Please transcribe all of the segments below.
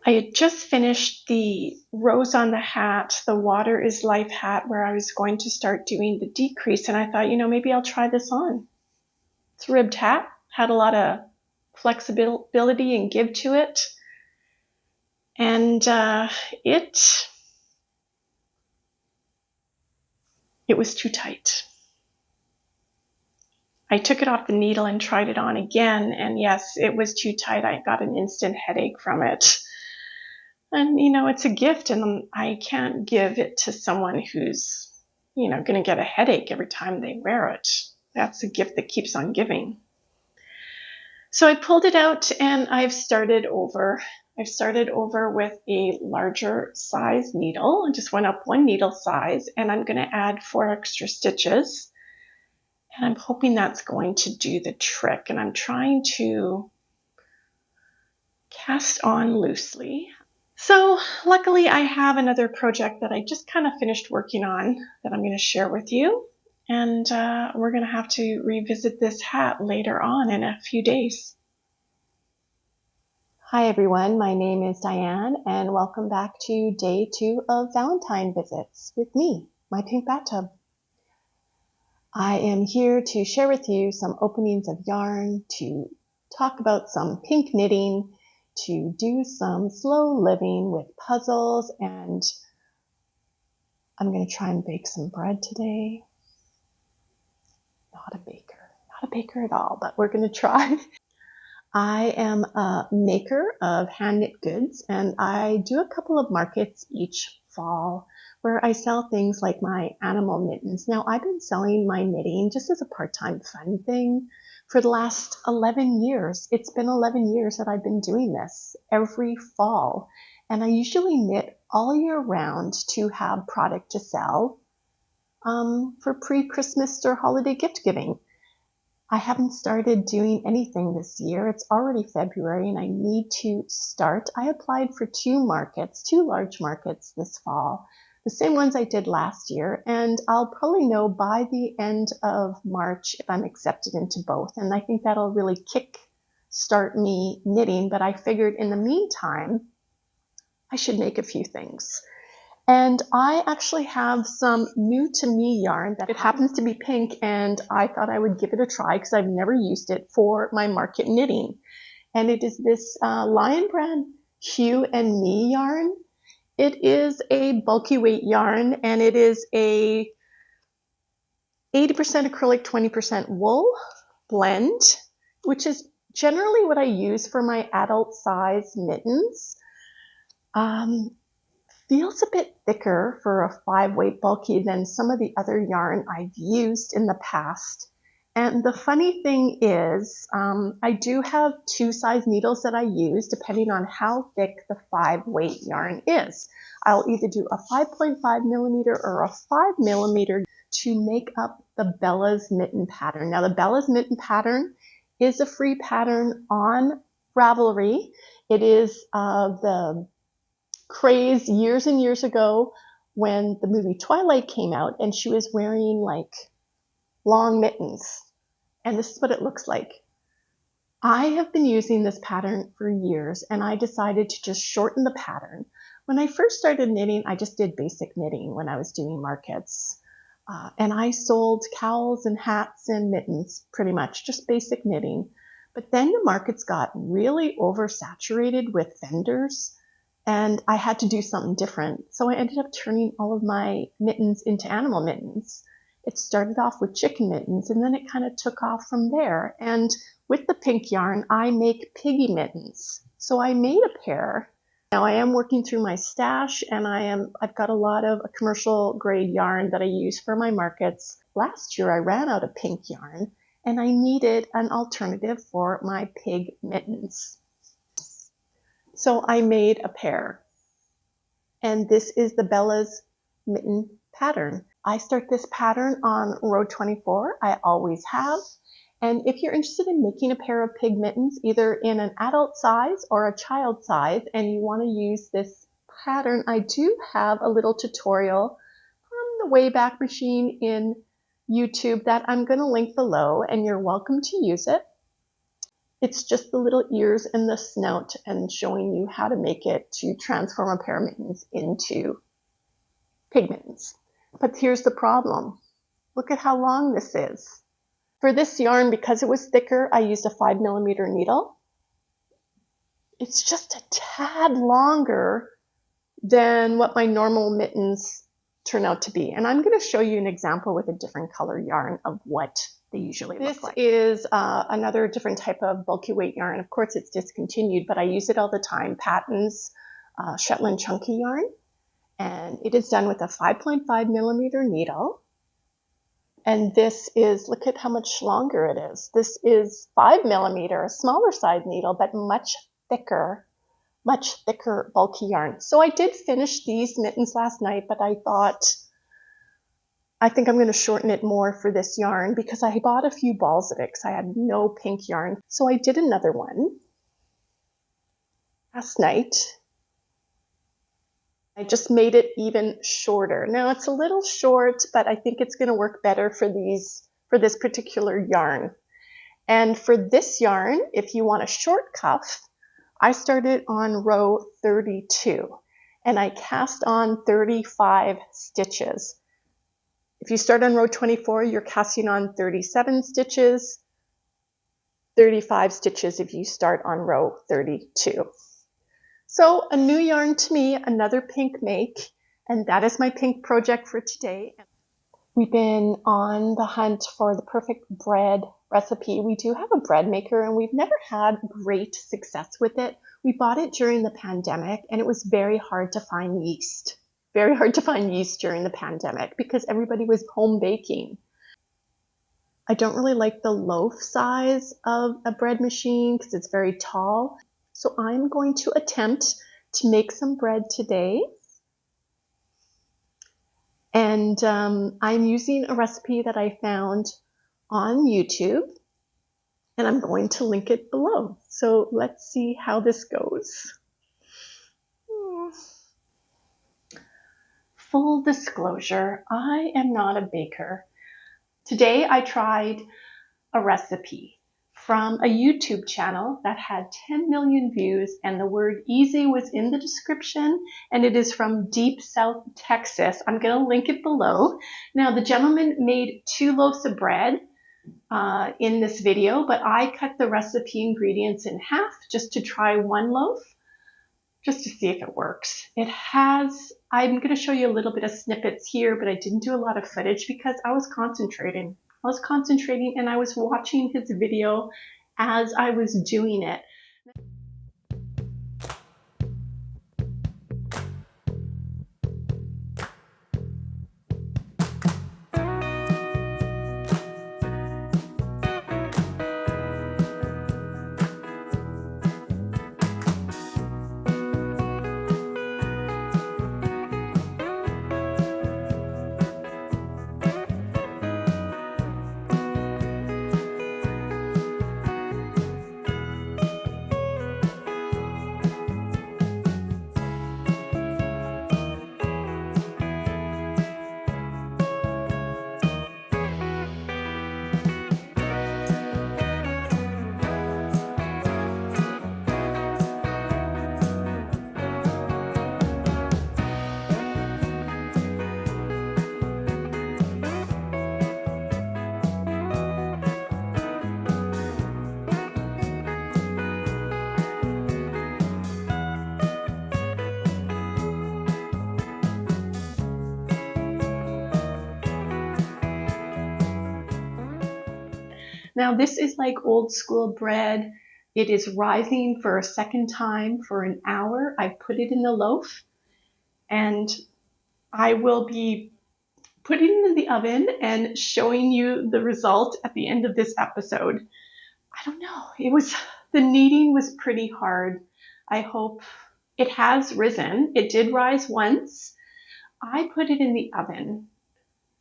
I had just finished the Rose on the Hat, the Water is Life hat, where I was going to start doing the decrease, and I thought, maybe I'll try this on. It's a ribbed hat, had a lot of flexibility and give to it, and it was too tight. I took it off the needle and tried it on again, and yes, it was too tight. I got an instant headache from it. And, it's a gift, and I can't give it to someone who's, going to get a headache every time they wear it. That's a gift that keeps on giving. So I pulled it out, and I've started over. I've started over with a larger size needle. I just went up one needle size, and I'm going to add 4 extra stitches. And I'm hoping that's going to do the trick. And I'm trying to cast on loosely. So luckily I have another project that I just kind of finished working on that I'm going to share with you. And we're going to have to revisit this hat later on in a few days. Hi everyone, my name is Diane and welcome back to day 2 of Valentine visits with me, my pink bathtub. I am here to share with you some openings of yarn, to talk about some pink knitting, to do some slow living with puzzles, and I'm going to try and bake some bread today. Not a baker at all, but we're going to try. I am a maker of hand knit goods, and I do a couple of markets each fall where I sell things like my animal mittens. Now, I've been selling my knitting just as a part-time fun thing for the last 11 years. It's been 11 years that I've been doing this every fall. And I usually knit all year round to have product to sell for pre-Christmas or holiday gift giving. I haven't started doing anything this year. It's already February and I need to start. I applied for 2 large markets this fall, the same ones I did last year, and I'll probably know by the end of March if I'm accepted into both. And I think that'll really kick-start me knitting, but I figured in the meantime, I should make a few things. And I actually have some new to me yarn that it happens to be pink, and I thought I would give it a try because I've never used it for my market knitting. And it is this Lion Brand Hue and Me yarn. It is a bulky weight yarn, and it is a 80% acrylic, 20% wool blend, which is generally what I use for my adult size mittens. Feels a bit thicker for a 5-weight bulky than some of the other yarn I've used in the past. And the funny thing is, I do have 2 size needles that I use depending on how thick the 5-weight yarn is. I'll either do a 5.5 millimeter or a 5 millimeter to make up the Bella's Mitten pattern. Now the Bella's Mitten pattern is a free pattern on Ravelry. It is the craze years and years ago when the movie Twilight came out and she was wearing like long mittens. And this is what it looks like. I have been using this pattern for years and I decided to just shorten the pattern. When I first started knitting, I just did basic knitting when I was doing markets. And I sold cowls and hats and mittens, pretty much, just basic knitting. But then the markets got really oversaturated with vendors and I had to do something different. So I ended up turning all of my mittens into animal mittens. It started off with chicken mittens and then it kind of took off from there. And with the pink yarn, I make piggy mittens. So I made a pair. Now I am working through my stash and I've got a lot of commercial grade yarn that I use for my markets. Last year I ran out of pink yarn and I needed an alternative for my pig mittens. So I made a pair. And this is the Bella's Mitten pattern. I start this pattern on row 24. I always have. And if you're interested in making a pair of pig mittens, either in an adult size or a child size, and you want to use this pattern, I do have a little tutorial from the Wayback Machine in YouTube that I'm going to link below, and you're welcome to use it. It's just the little ears and the snout and showing you how to make it to transform a pair of mittens into pig mittens. But here's the problem. Look at how long this is. For this yarn, because it was thicker, I used a 5mm needle. It's just a tad longer than what my normal mittens turn out to be. And I'm going to show you an example with a different color yarn of what they usually look like. This is another different type of bulky weight yarn. Of course, it's discontinued, but I use it all the time. Patton's Shetland Chunky yarn. And it is done with a 5.5mm needle. And this is, look at how much longer it is. This is 5mm, a smaller size needle, but much thicker, bulky yarn. So I did finish these mittens last night, but I thought, I think I'm going to shorten it more for this yarn because I bought a few balls of it because I had no pink yarn. So I did another one last night. I just made it even shorter. Now it's a little short, but I think it's going to work better for this particular yarn. And for this yarn, if you want a short cuff, I started on row 32 and I cast on 35 stitches. If you start on row 24, you're casting on 37 stitches, 35 stitches if you start on row 32. So a new yarn to me, another pink make, and that is my pink project for today. We've been on the hunt for the perfect bread recipe. We do have a bread maker and we've never had great success with it. We bought it during the pandemic and it was very hard to find yeast. Very hard to find yeast during the pandemic because everybody was home baking. I don't really like the loaf size of a bread machine because it's very tall. So I'm going to attempt to make some bread today. And I'm using a recipe that I found on YouTube. And I'm going to link it below. So let's see how this goes. Full disclosure, I am not a baker. Today I tried a recipe from a YouTube channel that had 10 million views and the word easy was in the description and it is from Deep South Texas. I'm going to link it below. Now the gentleman made 2 loaves of bread in this video, but I cut the recipe ingredients in half just to try 1 loaf, just to see if it works. I'm going to show you a little bit of snippets here, but I didn't do a lot of footage because I was concentrating and I was watching his video as I was doing it. Now this is like old school bread. It is rising for a second time for an hour. I put it in the loaf and I will be putting it in the oven and showing you the result at the end of this episode. I don't know, the kneading was pretty hard. I hope it has risen. It did rise once. I put it in the oven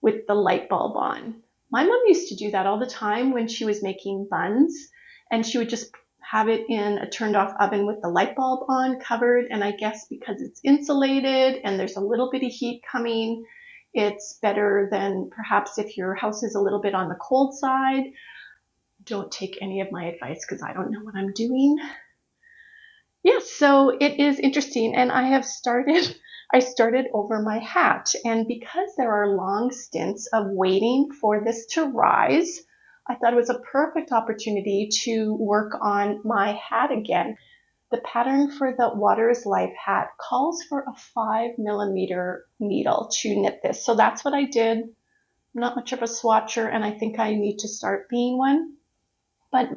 with the light bulb on. My mom used to do that all the time when she was making buns, and she would just have it in a turned off oven with the light bulb on, covered, and I guess because it's insulated and there's a little bit of heat coming, it's better than perhaps if your house is a little bit on the cold side. don't take any of my advice because I don't know what I'm doing. Yes, so it is interesting, and I started over my hat, and because there are long stints of waiting for this to rise, I thought it was a perfect opportunity to work on my hat again. The pattern for the Water is Life hat calls for a 5mm needle to knit this, so that's what I did. I'm not much of a swatcher, and I think I need to start being one. But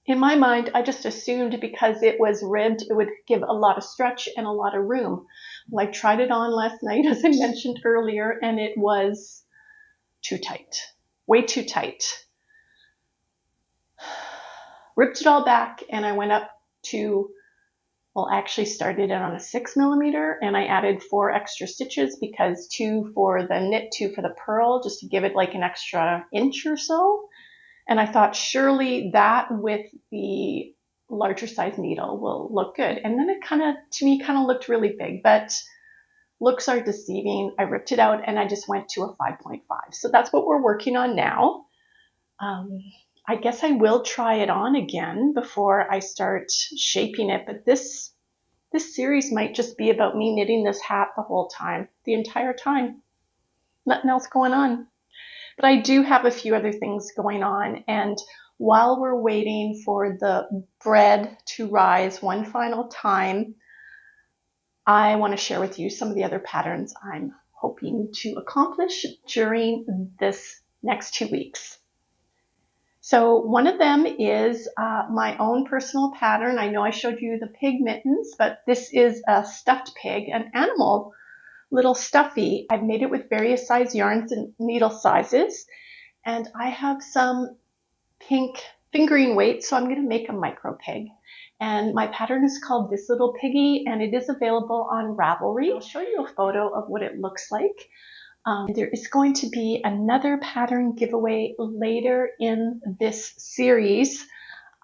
in my mind, I just assumed because it was ribbed, it would give a lot of stretch and a lot of room. Well, I tried it on last night, as I mentioned earlier, and it was too tight, way too tight. Ripped it all back, and I went up to, well, I actually started it on a 6mm, and I added 4 extra stitches because 2 for the knit, 2 for the purl, just to give it like an extra inch or so. And I thought surely that with the larger size needle will look good. And then it to me, looked really big, but looks are deceiving. I ripped it out and I just went to a 5.5. So that's what we're working on now. I guess I will try it on again before I start shaping it, but this series might just be about me knitting this hat the whole time, the entire time. Nothing else going on. But I do have a few other things going on, and while we're waiting for the bread to rise one final time, I want to share with you some of the other patterns I'm hoping to accomplish during this next 2 weeks. So one of them is my own personal pattern. I know I showed you the Pig Mittens, but this is a stuffed pig, an animal little stuffy. I've made it with various size yarns and needle sizes, and I have some pink fingering weight, so I'm going to make a micro pig. And my pattern is called This Little Piggy, and it is available on Ravelry. I'll show you a photo of what it looks like. There is going to be another pattern giveaway later in this series.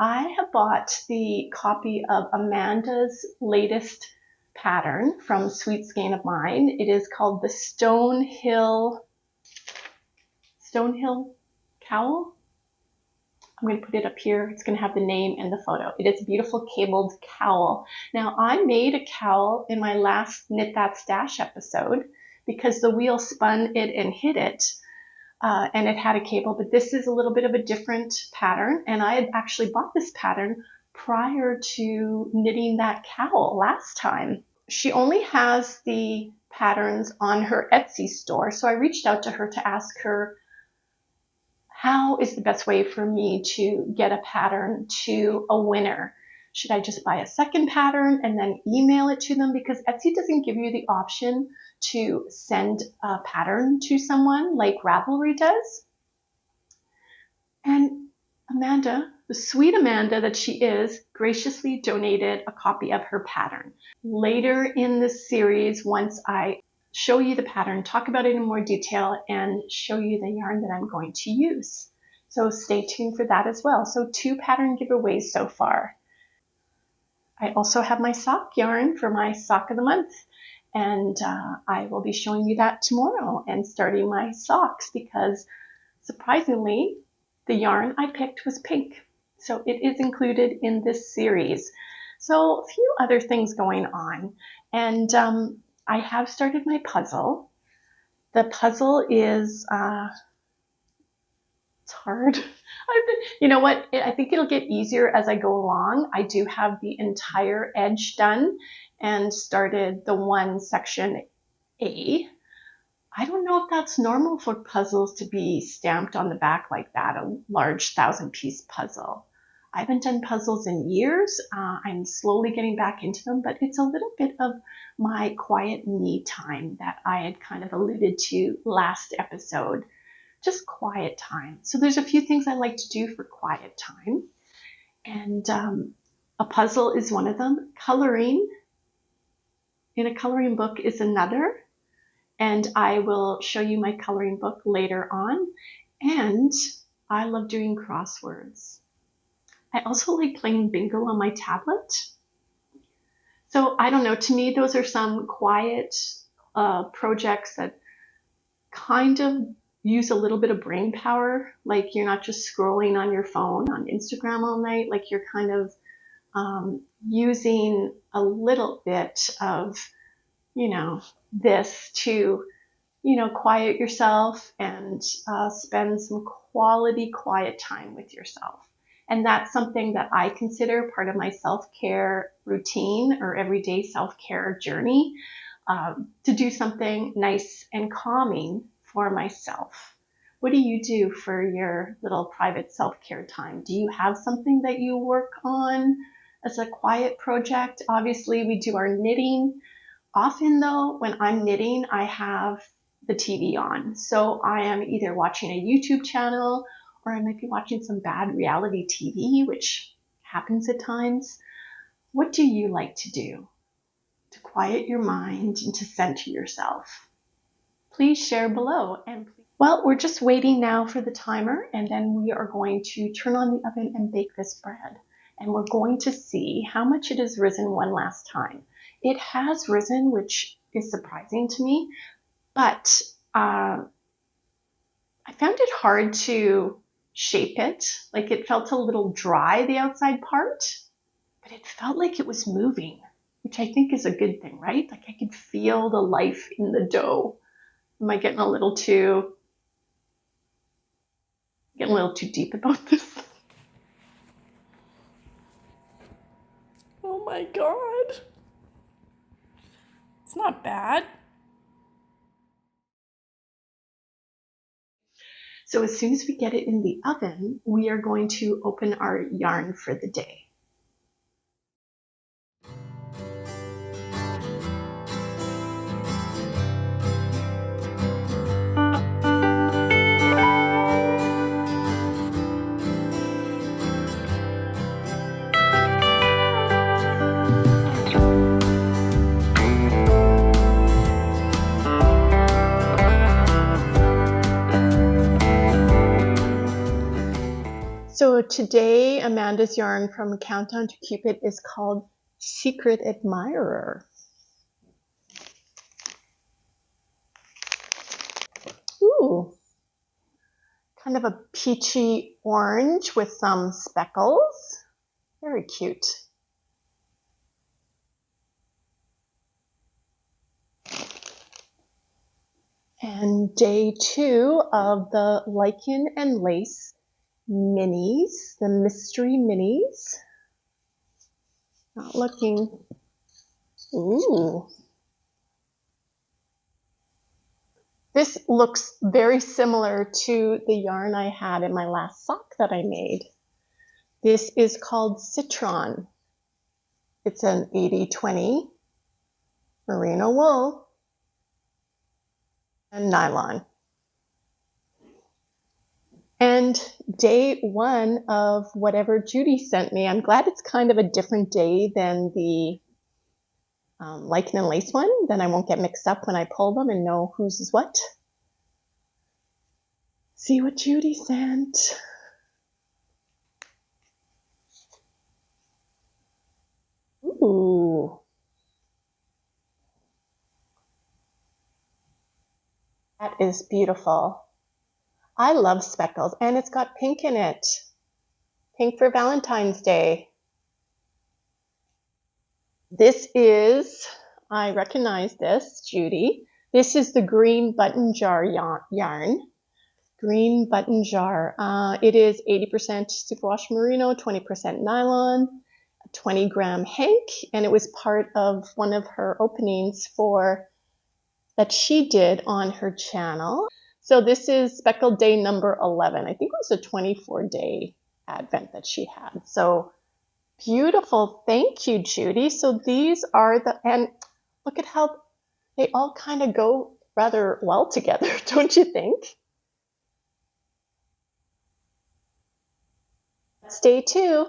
I have bought the copy of Amanda's latest pattern from Sweet Skein of mine. It is called the Stonehill Cowl. I'm going to put it up here. It's going to have the name and the photo. It is a beautiful cabled cowl. Now, I made a cowl in my last Knit That Stash episode because the wheel spun it and hit it, and it had a cable, but this is a little bit of a different pattern, and I had actually bought this pattern prior to knitting that cowl last time. She only has the patterns on her Etsy store, so I reached out to her to ask her how is the best way for me to get a pattern to a winner. Should I just buy a second pattern and then email it to them? Because Etsy doesn't give you the option to send a pattern to someone like Ravelry does. And Amanda, the sweet Amanda that she is, graciously donated a copy of her pattern. Later in this series, once I show you the pattern, talk about it in more detail, and show you the yarn that I'm going to use. So stay tuned for that as well. So 2 pattern giveaways so far. I also have my sock yarn for my sock of the month, and I will be showing you that tomorrow and starting my socks because surprisingly, the yarn I picked was pink. So it is included in this series. So a few other things going on, and I have started my puzzle. The puzzle is, it's hard. You know what? I think it'll get easier as I go along. I do have the entire edge done and started the one section A. I don't know if that's normal for puzzles to be stamped on the back like that, a large 1,000-piece puzzle. I haven't done puzzles in years. I'm slowly getting back into them, but it's a little bit of my quiet me time that I had kind of alluded to last episode. Just quiet time. So there's a few things I like to do for quiet time. And a puzzle is one of them. Coloring in a coloring book is another. And I will show you my coloring book later on. And I love doing crosswords. I also like playing bingo on my tablet. So I don't know, to me, those are some quiet projects that kind of use a little bit of brain power. Like you're not just scrolling on your phone on Instagram all night. Like you're kind of using a little bit of, this to, quiet yourself and spend some quality quiet time with yourself. And that's something that I consider part of my self-care routine or everyday self-care journey, to do something nice and calming for myself. What do you do for your little private self-care time? Do you have something that you work on as a quiet project? Obviously, we do our knitting. Often though, when I'm knitting, I have the TV on. So I am either watching a YouTube channel or I might be watching some bad reality TV, which happens at times. What do you like to do to quiet your mind and to center yourself? Please share below. Well, we're just waiting now for the timer, and then we are going to turn on the oven and bake this bread. And we're going to see how much it has risen one last time. It has risen, which is surprising to me, but I found it hard to shape it. Like it felt a little dry, the outside part, but it felt like it was moving, which I think is a good thing, right? Like I could feel the life in the dough. Am I getting a little too deep about this? Oh my God. It's not bad. So as soon as we get it in the oven, we are going to open our yarn for the day. So today, Amanda's yarn from Countdown to Cupid is called Secret Admirer. Ooh, kind of a peachy orange with some speckles. Very cute. And day 2 of the Lichen and Lace minis, the mystery minis. Not looking. Ooh. This looks very similar to the yarn I had in my last sock that I made. This is called Citron. It's an 80-20 merino wool and nylon. And day 1 of whatever Judy sent me, I'm glad it's kind of a different day than the Lichen and Lace one. Then I won't get mixed up when I pull them and know whose is what. See what Judy sent. Ooh. That is beautiful. I love speckles, and it's got pink in it. Pink for Valentine's Day. This is, I recognize this, Judy. This is the green button jar yarn. Green button jar. It is 80% superwash merino, 20% nylon, 20-gram hank, and it was part of one of her openings that she did on her channel. So this is speckled day number 11. I think it was a 24-day advent that she had. So beautiful. Thank you, Judy. So these are and look at how they all kind of go rather well together, don't you think? That's day 2.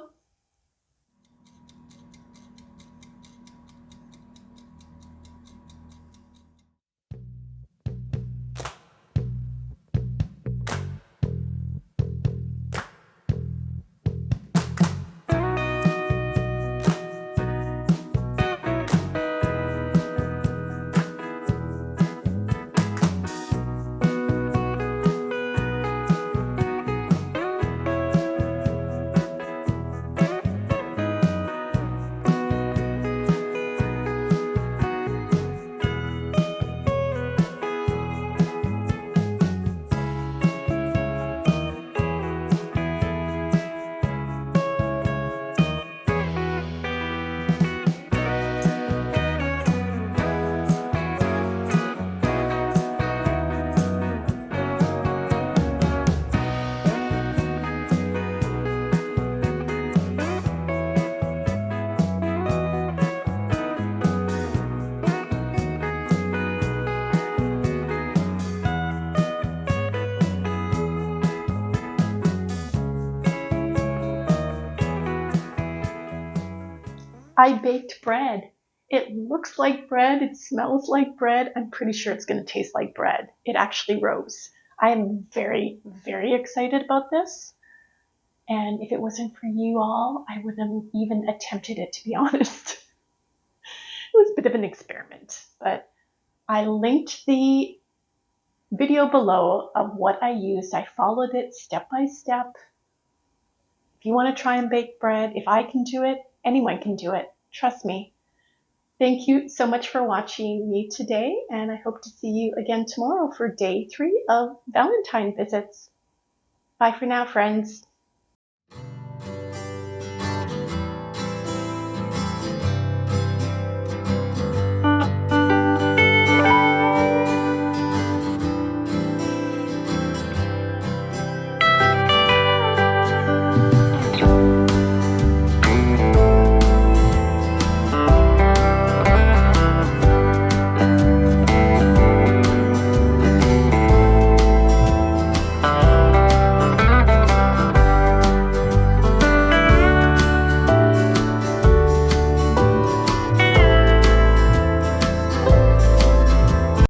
I baked bread. It looks like bread, it smells like bread. I'm pretty sure it's going to taste like bread. It actually rose. I am very, very excited about this. And if it wasn't for you all, I wouldn't have even attempted it, to be honest. It was a bit of an experiment, but I linked the video below of what I used. I followed it step by step. If you want to try and bake bread, if I can do it, anyone can do it. Trust me. Thank you so much for watching me today, and I hope to see you again tomorrow for day 3 of Valentine visits. Bye for now, friends.